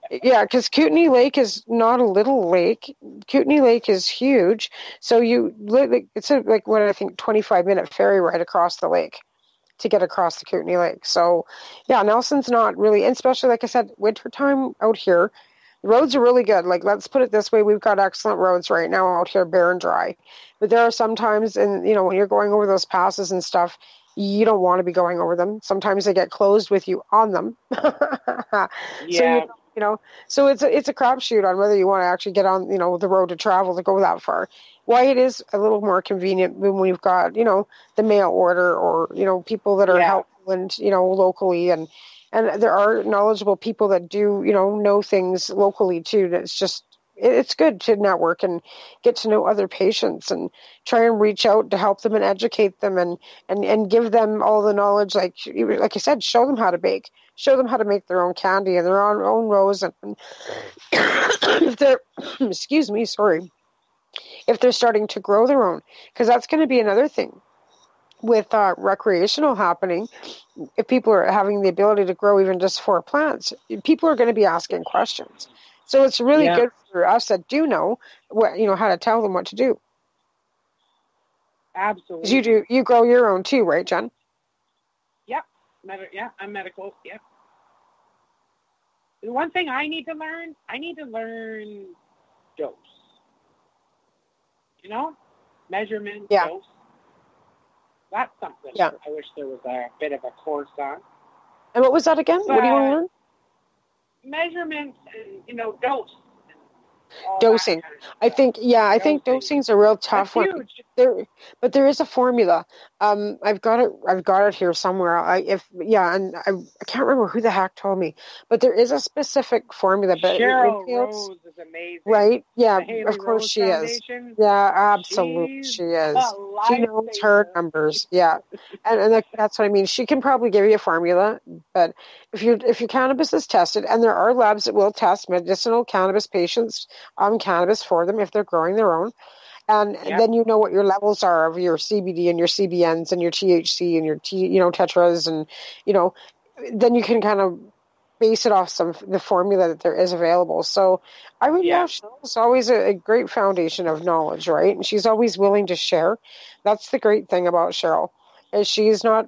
Because Kootenay Lake is not a little lake. Kootenay Lake is huge. So it's I think 25-minute ferry ride across the lake to get across the Kootenay Lake. So, Nelson's not really, and especially like I said, wintertime out here, the roads are really good. Like, let's put it this way, we've got excellent roads right now out here, bare and dry. But there are some times, and when you're going over those passes and stuff, you don't want to be going over them. Sometimes they get closed with you on them. So it's a crapshoot on whether you want to actually get on, the road to travel to go that far. Why it is a little more convenient when we've got, the mail order or, people that are helpful and, locally and there are knowledgeable people that do, know things locally too. That's just, it's good to network and get to know other patients and try and reach out to help them and educate them and give them all the knowledge. Like I said, show them how to bake, show them how to make their own candy and their own rose. And if they're, if they're starting to grow their own, because that's going to be another thing with recreational happening. If people are having the ability to grow even just 4 plants, people are going to be asking questions. So it's really good for us that do know what, how to tell them what to do. Absolutely. You grow your own too, right, Jen? Yep. I'm medical. Yep. The one thing I need to learn dose. Measurement, dose. That's something I wish there was a bit of a course on. And what was that again? What do you want to learn? Measurements and, dose. Dosing. I think dosing's a real tough one. But there is a formula. I've got it here somewhere. I can't remember who the heck told me, but there is a specific formula. But Cheryl Rose is amazing, right? Yeah, of course Rose she Foundation. is. Yeah, absolutely she is. She knows her numbers. Yeah, and that's what I mean. She can probably give you a formula, but if your cannabis is tested, and there are labs that will test medicinal cannabis patients on cannabis for them if they're growing their own. And then you know what your levels are of your CBD and your CBNs and your THC and your tetras and then you can kind of base it off the formula that there is available. So I would Cheryl's always a great foundation of knowledge, right? And she's always willing to share. That's the great thing about Cheryl, is she's not,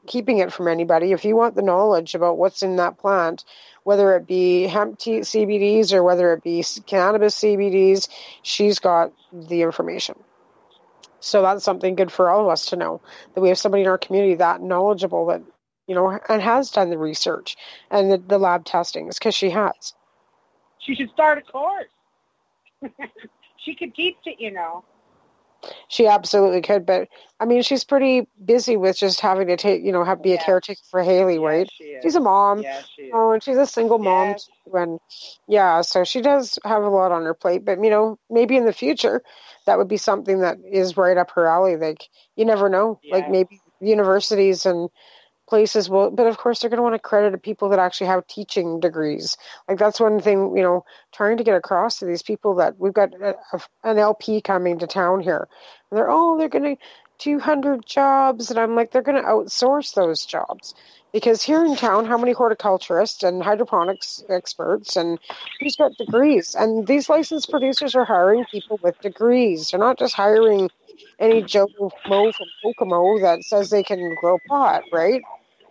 keeping it from anybody. If you want the knowledge about what's in that plant, whether it be hemp CBDs or whether it be cannabis CBDs, she's got the information. So that's something good for all of us to know, that we have somebody in our community that knowledgeable that, and has done the research and the lab testings, because she has. She should start a course. She could teach it, She absolutely could, but I mean, she's pretty busy with just having to take, be a caretaker for Haley, right? She's a mom, and she's a single mom, so she does have a lot on her plate. But maybe in the future, that would be something that is right up her alley. Like, you never know. Like maybe universities and places will, but of course they're going to want accredited people that actually have teaching degrees. Like that's one thing, trying to get across to these people that we've got an LP coming to town here. And they're going to 200 jobs. And I'm like, they're going to outsource those jobs. Because here in town, how many horticulturists and hydroponics experts and who's got degrees? And these licensed producers are hiring people with degrees. They're not just hiring any Joe Mo from Kokomo that says they can grow pot, right?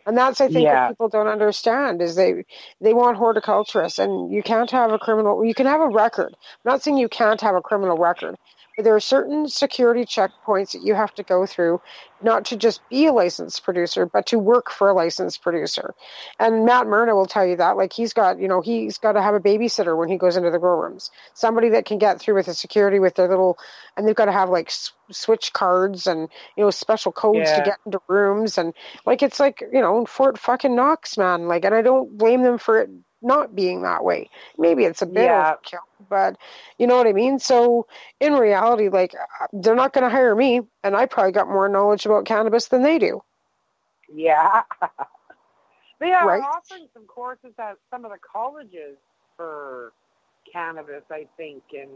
And that's, I think, what people don't understand is they want horticulturists, and you can't have a criminal. You can have a record. I'm not saying you can't have a criminal record, but there are certain security checkpoints that you have to go through, not to just be a licensed producer, but to work for a licensed producer. And Matt Myrna will tell you that. Like he's got to have a babysitter when he goes into the grow rooms, somebody that can get through with the security with their little, and they've got to have like switch cards and special codes to get into rooms, and like it's like Fort fucking Knox, man. Like, and I don't blame them for it not being that way. Maybe it's a bit overkill, but you know what I mean? So in reality, like, they're not going to hire me, and I probably got more knowledge about cannabis than they do. Yeah. They are offering some courses at some of the colleges for cannabis, I think, and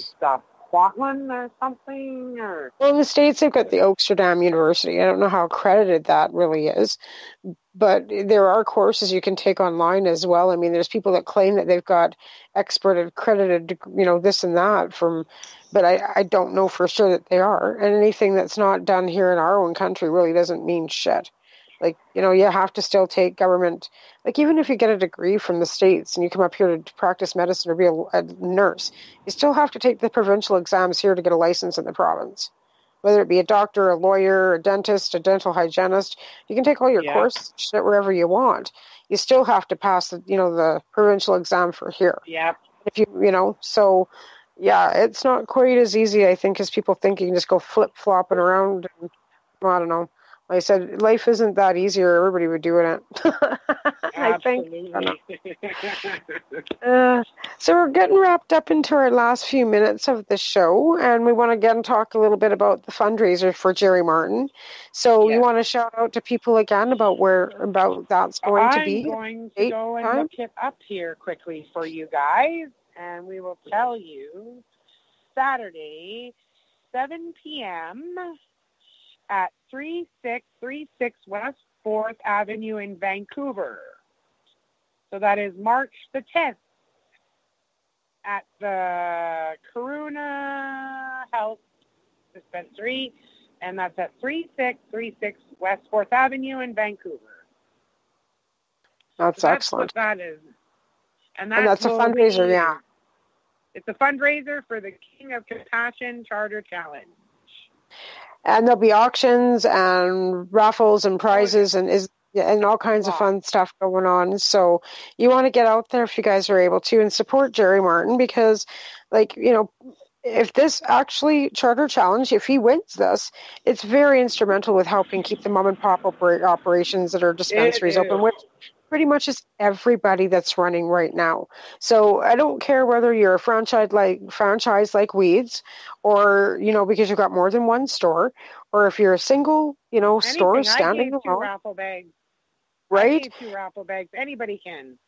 stuff. Portland or something? Or well, in the States, they've got the Oaksterdam University. I don't know how accredited that really is, but there are courses you can take online as well. I mean, there's people that claim that they've got expert accredited, this and that but I don't know for sure that they are. And anything that's not done here in our own country really doesn't mean shit. Like, you have to still take government, like even if you get a degree from the States and you come up here to practice medicine or be a nurse, you still have to take the provincial exams here to get a license in the province. Whether it be a doctor, a lawyer, a dentist, a dental hygienist, you can take all your courses wherever you want. You still have to pass the provincial exam for here. Yeah. If so yeah, it's not quite as easy, I think, as people think. You can just go flip-flopping around and, I don't know. Like I said, life isn't that easy, or everybody would do it. I think. So we're getting wrapped up into our last few minutes of the show, and we want to again talk a little bit about the fundraiser for Jerry Martin. So you want to shout out to people again about that's going to be. I'm going to go and look it up here quickly for you guys, and we will tell you Saturday, 7 p.m. at 3636 West 4th Avenue in Vancouver. So that is March the 10th at the Karuna Health Dispensary, and that's at 3636 West 4th Avenue in Vancouver. That's excellent. What that is. And that's a fundraiser, yeah. It's a fundraiser for the King of Compassion Charter Challenge. And there'll be auctions and raffles and prizes and all kinds of fun stuff going on. So you want to get out there if you guys are able to and support Jerry Martin, because, if this actually Charter Challenge, if he wins this, it's very instrumental with helping keep the mom and pop operations that are dispensaries open, which pretty much is everybody that's running right now. So I don't care whether you're a franchise like Weeds, or because you've got more than one store, or if you're a single store standing alone. 2 raffle bags. Right? I gave 2 raffle bags. Anybody can.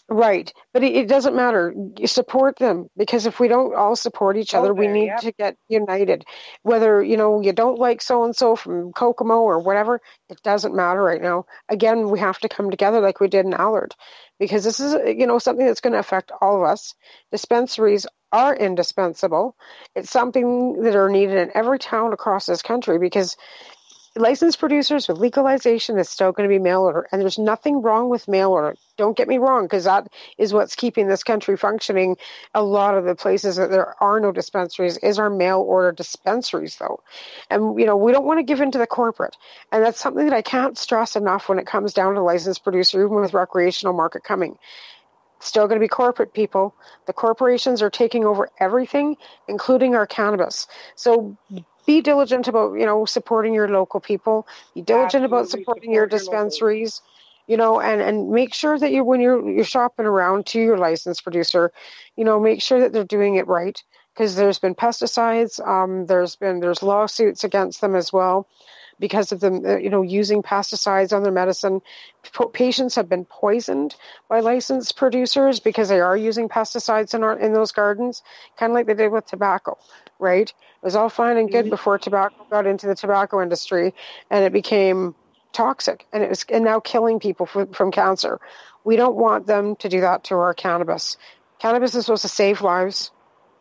Right, but it doesn't matter. You support them, because if we don't all support each other, we need to get united. Whether, you don't like so-and-so from Kokomo or whatever, it doesn't matter right now. Again, we have to come together like we did in Allard, because this is, something that's going to affect all of us. Dispensaries are indispensable. It's something that are needed in every town across this country, because licensed producers with legalization is still going to be mail order, and there's nothing wrong with mail order. Don't get me wrong, because that is what's keeping this country functioning. A lot of the places that there are no dispensaries is our mail order dispensaries, though. And, we don't want to give in to the corporate. And that's something that I can't stress enough when it comes down to licensed producer, even with recreational market coming. It's still going to be corporate people. The corporations are taking over everything, including our cannabis. So be diligent about, supporting your local people. Be diligent about supporting your dispensaries, and make sure that when you're shopping around to your licensed producer, make sure that they're doing it right, because there's been pesticides. There's lawsuits against them as well. because of them, using pesticides on their medicine. Patients have been poisoned by licensed producers because they are using pesticides in those gardens, kind of like they did with tobacco, right? It was all fine and good before tobacco got into the tobacco industry, and it became toxic, and now killing people from cancer. We don't want them to do that to our cannabis. Cannabis is supposed to save lives,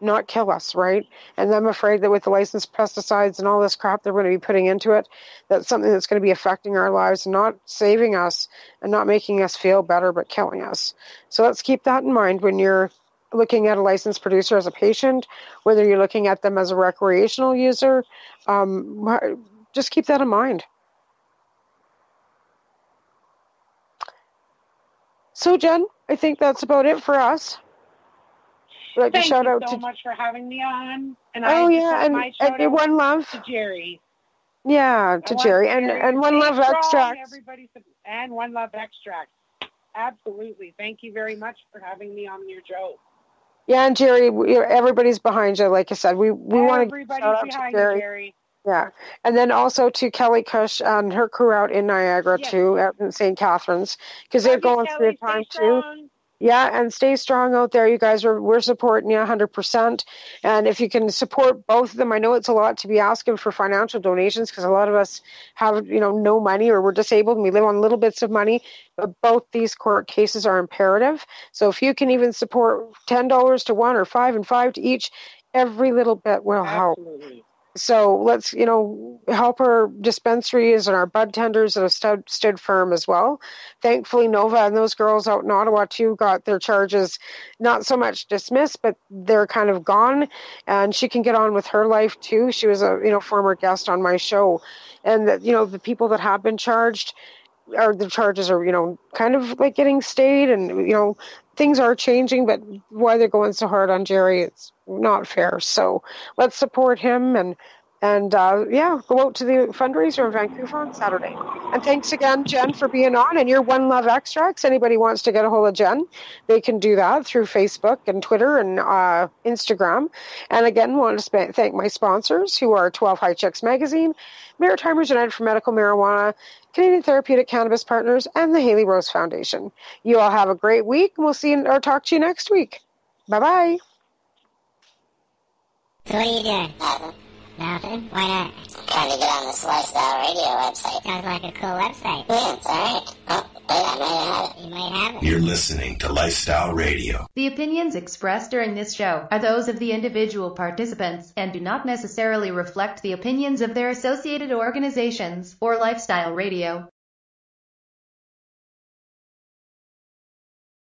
not kill us, right? And I'm afraid that with the licensed pesticides and all this crap they're going to be putting into it, that's something that's going to be affecting our lives, not saving us and not making us feel better, but killing us. So let's keep that in mind when you're looking at a licensed producer as a patient, whether you're looking at them as a recreational user. Just keep that in mind. So, Jen, I think that's about it for us. Thank you so much for having me on. And and one love to Jerry. Yeah, to Jerry. And one love extract. And one love extract. Absolutely. Thank you very much for having me on your show. Yeah, and Jerry, everybody's behind you. Like I said, we want to shout out to Jerry. Yeah, and then also to Kelly Cush and her crew out in Niagara too, out in St. Catharines, because they're going through a time too. Yeah, and stay strong out there, you guys. We're supporting you 100%. And if you can support both of them, I know it's a lot to be asking for financial donations because a lot of us have, no money or we're disabled and we live on little bits of money. But both these court cases are imperative. So if you can even support $10 to one or $5 and $5 to each, every little bit will help. Absolutely. So let's, help our dispensaries and our bud tenders that have stood firm as well. Thankfully, Nova and those girls out in Ottawa, too, got their charges not so much dismissed, but they're kind of gone. And she can get on with her life, too. She was a, former guest on my show. And, the people that have been charged, or the charges are, kind of like getting stayed. And, things are changing, but why they're going so hard on Jerry, it's not fair. So let's support him and go out to the fundraiser in Vancouver on Saturday. And thanks again, Jen, for being on. And your One Love extracts, anybody wants to get a hold of Jen, they can do that through Facebook and Twitter and Instagram. And again, want to thank my sponsors, who are 12 High Checks Magazine, Maritimers United for Medical Marijuana, Canadian Therapeutic Cannabis Partners, and the Haley Rose Foundation. You all have a great week, and we'll see you or talk to you next week. Bye-bye. So what are you doing? Nothing? Why not? Trying to get on this Lifestyle Radio website. Sounds like a cool website. Yeah, it's alright. Oh, wait, I might have it. You might have it. You're listening to Lifestyle Radio. The opinions expressed during this show are those of the individual participants and do not necessarily reflect the opinions of their associated organizations or Lifestyle Radio.